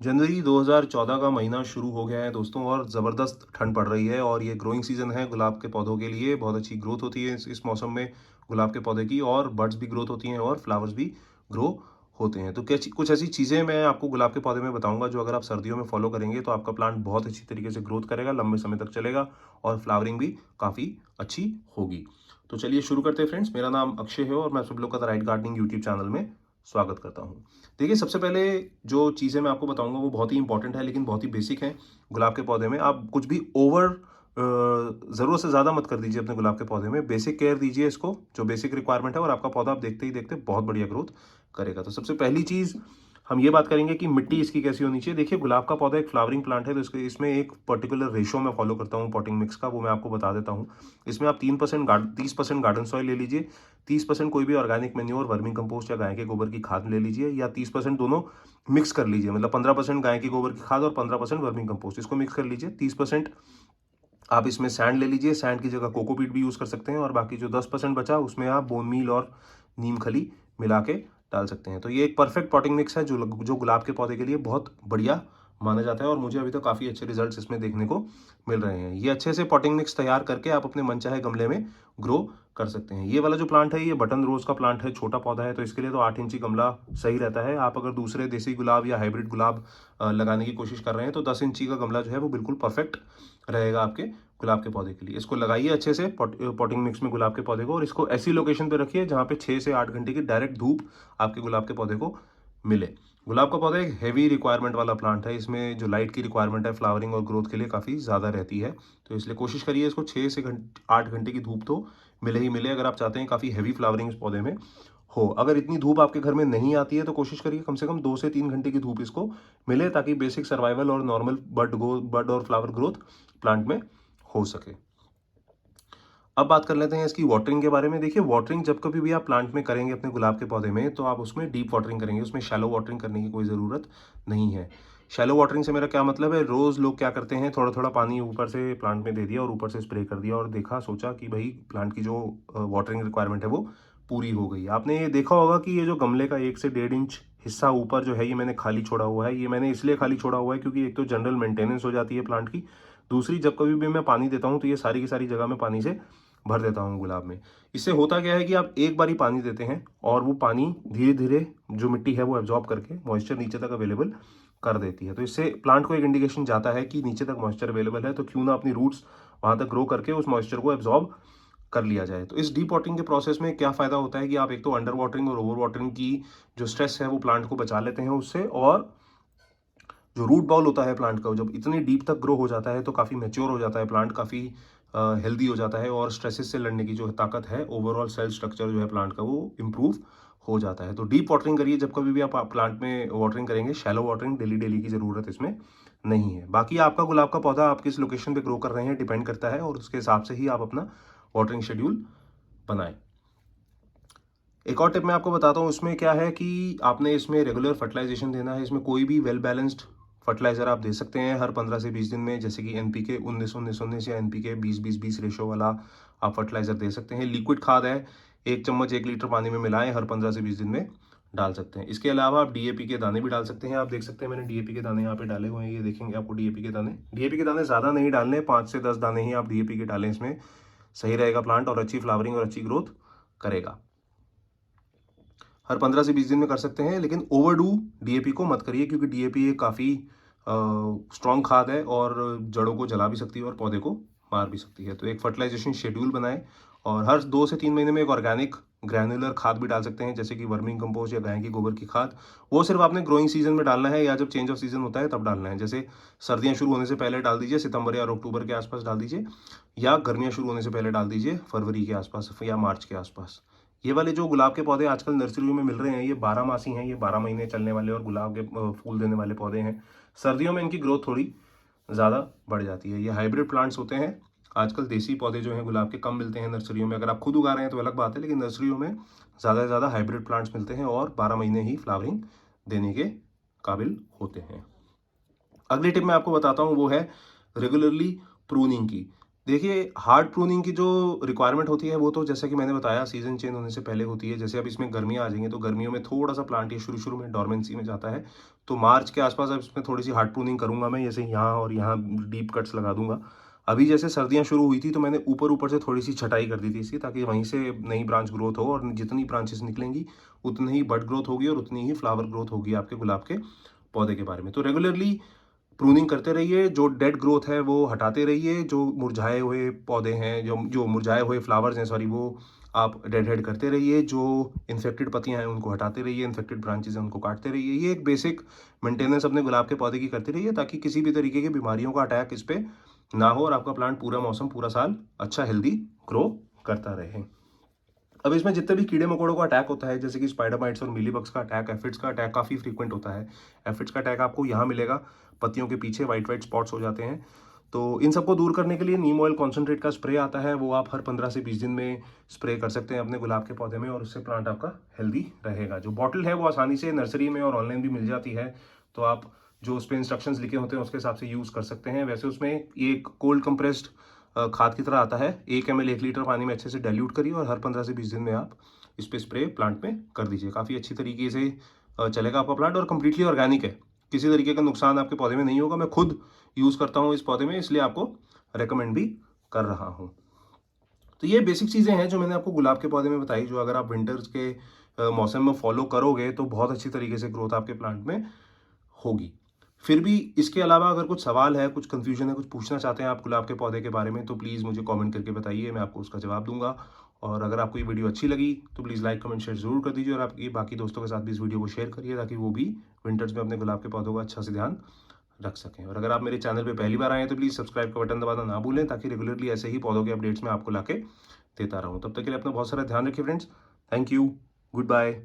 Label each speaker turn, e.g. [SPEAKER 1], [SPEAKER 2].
[SPEAKER 1] जनवरी 2014 का महीना शुरू हो गया है दोस्तों और ज़बरदस्त ठंड पड़ रही है और ये ग्रोइंग सीज़न है गुलाब के पौधों के लिए। बहुत अच्छी ग्रोथ होती है इस मौसम में गुलाब के पौधे की, और बड्स भी ग्रोथ होती हैं और फ्लावर्स भी ग्रो होते हैं। तो कुछ ऐसी चीज़ें मैं आपको गुलाब के पौधे में बताऊंगा जो अगर आप सर्दियों में फॉलो करेंगे तो आपका प्लांट बहुत अच्छी तरीके से ग्रोथ करेगा, लंबे समय तक चलेगा और फ्लावरिंग भी काफ़ी अच्छी होगी। तो चलिए शुरू करते हैं फ्रेंड्स। मेरा नाम अक्षय है और मैं सब लोग का राइट गार्डनिंग यूट्यूब चैनल में स्वागत करता हूँ। देखिए, सबसे पहले जो चीज़ें मैं आपको बताऊंगा वो बहुत ही इंपॉर्टेंट है लेकिन बहुत ही बेसिक है। गुलाब के पौधे में आप कुछ भी ओवर ज़रूरत से ज़्यादा मत कर दीजिए अपने गुलाब के पौधे में। बेसिक केयर दीजिए इसको, जो बेसिक रिक्वायरमेंट है, और आपका पौधा आप देखते ही देखते बहुत बढ़िया ग्रोथ करेगा। तो सबसे पहली चीज़ हम ये बात करेंगे कि मिट्टी इसकी कैसी होनी चाहिए। देखिए, गुलाब का पौधा एक फ्लावरिंग प्लांट है तो इसमें एक पर्टिकुलर रेशियो में फॉलो करता हूँ पॉटिंग मिक्स का, वो मैं आपको बता देता हूँ। इसमें आप 30% गार्डन सॉइल ले लीजिए, 30% कोई भी ऑर्गेनिक मेन्योर, वर्मिंग कंपोस्ट या गाय के गोबर की खाद ले लीजिए, या 30% दोनों मिक्स कर लीजिए। मतलब 15% गाय के गोबर की खाद और 15% वर्मिंग कंपोस्ट, इसको मिक्स कर लीजिए। 30% आप इसमें सैंड ले लीजिए, सैंड की जगह कोकोपीट भी यूज़ कर सकते हैं, और बाकी जो 10% बचा उसमें आप बोन मील और नीम खली मिला के डाल सकते हैं। तो ये एक परफेक्ट पॉटिंग मिक्स है जो गुलाब के पौधे के लिए बहुत बढ़िया माना जाता है, और मुझे अभी तक काफ़ी अच्छे रिजल्ट्स इसमें देखने को मिल रहे हैं। ये अच्छे से पॉटिंग मिक्स तैयार करके आप अपने मनचाहे गमले में ग्रो कर सकते हैं। ये वाला जो प्लांट है ये बटन रोज का प्लांट है, छोटा पौधा है, तो इसके लिए तो 8 इंची गमला सही रहता है। आप अगर दूसरे देसी गुलाब या हाइब्रिड गुलाब लगाने की कोशिश कर रहे हैं तो 10 इंची का गमला जो है वो बिल्कुल परफेक्ट रहेगा आपके गुलाब के पौधे के लिए। इसको लगाइए अच्छे से पॉटिंग मिक्स में गुलाब के पौधे को, और इसको ऐसी लोकेशन पे रखिए जहाँ पे 6 से 8 घंटे की डायरेक्ट धूप आपके गुलाब के पौधे को मिले। गुलाब का पौधा एक हैवी रिक्वायरमेंट वाला प्लांट है, इसमें जो लाइट की रिक्वायरमेंट है फ्लावरिंग और ग्रोथ के लिए काफ़ी ज़्यादा रहती है। तो इसलिए कोशिश करिए इसको 6 से 8 घंटे की धूप तो मिले ही मिले, अगर आप चाहते हैं काफ़ी हैवी फ्लावरिंग इस पौधे में हो। अगर इतनी धूप आपके घर में नहीं आती है तो कोशिश करिए कम से कम 2 से 3 घंटे की धूप इसको मिले, ताकि बेसिक सर्वाइवल और नॉर्मल बड और फ्लावर ग्रोथ प्लांट में हो सके। अब बात कर लेते हैं इसकी वाटरिंग के बारे में। देखिए, वाटरिंग जब कभी भी आप प्लांट में करेंगे अपने गुलाब के पौधे में तो आप उसमें डीप वाटरिंग करेंगे, उसमें शैलो वाटरिंग करने की कोई ज़रूरत नहीं है। शैलो वाटरिंग से मेरा क्या मतलब है, रोज़ लोग क्या करते हैं, थोड़ा थोड़ा पानी ऊपर से प्लांट में दे दिया और ऊपर से स्प्रे कर दिया और देखा सोचा कि भाई प्लांट की जो वाटरिंग रिक्वायरमेंट है वो पूरी हो गई। आपने ये देखा होगा कि ये जो गमले का 1 से 1.5 इंच हिस्सा ऊपर जो है ये मैंने खाली छोड़ा हुआ है। ये मैंने इसलिए खाली छोड़ा हुआ है क्योंकि एक तो जनरल मेंटेनेंस हो जाती है प्लांट की, दूसरी जब कभी भी मैं पानी देता हूँ तो ये सारी की सारी जगह में पानी से भर देता हूँ गुलाब में। इससे होता क्या है कि आप एक बार ही पानी देते हैं और वो पानी धीरे धीरे जो मिट्टी है वो एब्जॉर्ब करके मॉइस्चर नीचे तक अवेलेबल कर देती है। तो इससे प्लांट को एक इंडिकेशन जाता है कि नीचे तक मॉइस्चर अवेलेबल है, तो क्यों ना अपनी रूट्स वहां तक ग्रो करके उस मॉइस्चर को एब्जॉर्ब कर लिया जाए। तो इस डीप वाटरिंग के प्रोसेस में क्या फायदा होता है कि आप एक तो अंडर वाटरिंग और ओवर वाटरिंग की जो स्ट्रेस है वो प्लांट को बचा लेते हैं उससे, और जो रूट बॉल होता है प्लांट का जब इतनी डीप तक ग्रो हो जाता है तो काफ़ी मैच्योर हो जाता है प्लांट, काफ़ी हेल्दी हो जाता है, और स्ट्रेसेस से लड़ने की जो ताकत है, ओवरऑल सेल स्ट्रक्चर जो है प्लांट का वो इम्प्रूव हो जाता है। तो डीप वाटरिंग करिए जब कभी भी आप प्लांट में वाटरिंग करेंगे। शैलो वाटरिंग डेली डेली की ज़रूरत इसमें नहीं है। बाकी आपका गुलाब का पौधा आप किस लोकेशन पे ग्रो कर रहे हैं डिपेंड करता है, और उसके हिसाब से ही आप अपना वाटरिंग शेड्यूल बनाएं। एक और टिप मैं आपको बताता हूँ, उसमें क्या है कि आपने इसमें रेगुलर फर्टिलाइजेशन देना है। इसमें कोई भी वेल बैलेंस्ड फर्टिलाइजर आप दे सकते हैं हर 15 से 20 दिन में, जैसे कि एनपीके 19-19-19 या एनपीके 20-20-20 रेशो वाला आप फर्टिलाइजर दे सकते हैं। लिक्विड खाद है, 1 चम्मच 1 लीटर पानी में मिलाएं, हर 15 से 20 दिन में डाल सकते हैं। इसके अलावा आप डीएपी के दाने भी डाल सकते हैं। आप देख सकते हैं मैंने डीएपी के दाने यहाँ पे डाले हुए हैं, ये देखेंगे आपको डीएपी के दाने ज़्यादा नहीं डालने, 5 से 10 दाने ही आप डीएपी के डालें, इसमें सही रहेगा प्लांट और अच्छी फ्लावरिंग और अच्छी ग्रोथ करेगा। हर 15 से 20 दिन में कर सकते हैं, लेकिन ओवरडू डीएपी को मत करिए क्योंकि डीएपी एक काफ़ी स्ट्रॉन्ग खाद है और जड़ों को जला भी सकती है और पौधे को मार भी सकती है। तो एक फर्टिलाइजेशन शेड्यूल बनाएं, और हर 2 से 3 महीने में एक ऑर्गेनिक ग्रैनुलर खाद भी डाल सकते हैं, जैसे कि वर्मिंग कंपोस्ट या गाय के गोबर की खाद। वो सिर्फ आपने ग्रोइंग सीजन में डालना है या जब चेंज ऑफ सीजन होता है तब डालना है। जैसे सर्दियां शुरू होने से पहले डाल दीजिए, सितंबर या अक्टूबर के आसपास डाल दीजिए, या गर्मियां शुरू होने से पहले डाल दीजिए, फरवरी के आसपास या मार्च के आसपास। ये वाले जो गुलाब के पौधे आजकल नर्सरियों में मिल रहे हैं ये 12 मासी हैं, ये 12 महीने चलने वाले और गुलाब के फूल देने वाले पौधे हैं। सर्दियों में इनकी ग्रोथ थोड़ी ज़्यादा बढ़ जाती है। ये हाइब्रिड प्लांट्स होते हैं। आजकल देसी पौधे जो हैं गुलाब के कम मिलते हैं नर्सरियों में। अगर आप खुद उगा रहे हैं तो अलग बात है, लेकिन नर्सरियों में ज़्यादा से ज़्यादा हाइब्रिड प्लांट्स मिलते हैं और 12 महीने ही फ्लावरिंग देने के काबिल होते हैं। अगली टिप मैं आपको बताता हूँ वो है रेगुलरली प्रूनिंग की। देखिए, हार्ड प्रूनिंग की जो रिक्वायरमेंट होती है वो तो जैसा कि मैंने बताया सीज़न चेंज होने से पहले होती है। जैसे अब इसमें गर्मियाँ आ जाएँगी तो गर्मियों में थोड़ा-सा प्लांट ये शुरू-शुरू में डोरमेंसी में जाता है। तो मार्च के आस-पास अब इसमें थोड़ी-सी हार्ड प्रूनिंग करूँगा मैं, जैसे यहाँ और यहाँ डीप कट्स लगा दूँगा। अभी जैसे सर्दियाँ शुरू हुई थी तो मैंने ऊपर-ऊपर से थोड़ी-सी छँटाई कर दी थी इसकी, ताकि वहीं से नई ब्रांच ग्रोथ हो, और जितनी ब्रांचेस निकलेंगी उतनी ही बड ग्रोथ होगी और उतनी ही फ्लावर ग्रोथ होगी आपके गुलाब के पौधे के बारे में। तो रेगुलरली प्रूनिंग करते रहिए, जो डेड ग्रोथ है वो हटाते रहिए, जो मुरझाए हुए पौधे हैं, जो जो मुरझाए हुए फ्लावर्स हैं सॉरी, वो आप डेड हेड करते रहिए, जो इन्फेक्टेड पत्तियाँ हैं उनको हटाते रहिए, इन्फेक्टेड ब्रांचेज़ हैं उनको काटते रहिए। ये एक बेसिक मेंटेनेंस अपने गुलाब के पौधे की करते रहिए, ताकि किसी भी तरीके की बीमारियों का अटैक इस पे ना हो और आपका प्लांट पूरा मौसम, पूरा साल अच्छा हेल्दी ग्रो करता रहे। अब इसमें जितने भी कीड़े-मकोड़ों का अटैक होता है, जैसे कि स्पाइडर बाइट्स और मीलीबग्स का अटैक, एफिड्स का अटैक काफ़ी फ्रीक्वेंट होता है। एफिड्स का अटैक आपको यहाँ मिलेगा, पत्तियों के पीछे व्हाइट-व्हाइट स्पॉट्स हो जाते हैं। तो इन सबको दूर करने के लिए नीम ऑयल कॉन्सन्ट्रेट का स्प्रे आता है, वो आप हर 15 से 20 दिन में स्प्रे कर सकते हैं अपने गुलाब के पौधे में, और उससे प्लांट आपका हेल्दी रहेगा। जो बॉटल है वो आसानी से नर्सरी में और ऑनलाइन भी मिल जाती है, तो आप जो उसपे इंस्ट्रक्शंस लिखे होते हैं उसके हिसाब से यूज़ कर सकते हैं। वैसे उसमें ये एक कोल्ड कंप्रेस्ड खाद की तरह आता है। 1 ml 1 लीटर पानी में अच्छे से डाइल्यूट करिए और हर 15 से 20 दिन में आप इस पे स्प्रे प्लांट में कर दीजिए। काफ़ी अच्छी तरीके से चलेगा आपका प्लांट, और कंप्लीटली ऑर्गेनिक है। किसी तरीके का नुकसान आपके पौधे में नहीं होगा। मैं खुद यूज़ करता हूँ इस पौधे में, इसलिए आपको रिकमेंड भी कर रहा हूँ। तो ये बेसिक चीज़ें हैं जो मैंने आपको गुलाब के पौधे में बताई, जो अगर आप विंटर्स के मौसम में फॉलो करोगे तो बहुत अच्छी तरीके से ग्रोथ आपके प्लांट में होगी। फिर भी इसके अलावा अगर कुछ सवाल है, कुछ कन्फ्यूजन है, कुछ पूछना चाहते हैं आप गुलाब के पौधे के बारे में, तो प्लीज़ मुझे कमेंट करके बताइए, मैं आपको उसका जवाब दूँगा। और अगर आपको ये वीडियो अच्छी लगी तो प्लीज़ लाइक, कमेंट, शेयर ज़रूर कर दीजिए, और आपके बाकी दोस्तों के साथ भी इस वीडियो को शेयर करिए, ताकि वो भी विंटर्स में अपने गुलाब के पौधों का अच्छा से ध्यान रख सकें। और अगर आप मेरे चैनल पे पहली बार आए हैं तो प्लीज़ सब्सक्राइब का बटन दबाना ना भूलें, ताकि रेगुलरली ऐसे ही पौधों के अपडेट्स मैं आपको लाके देता रहूँ। तब तक के लिए अपना बहुत सारा ध्यान रखिए friends. Thank you. Good bye.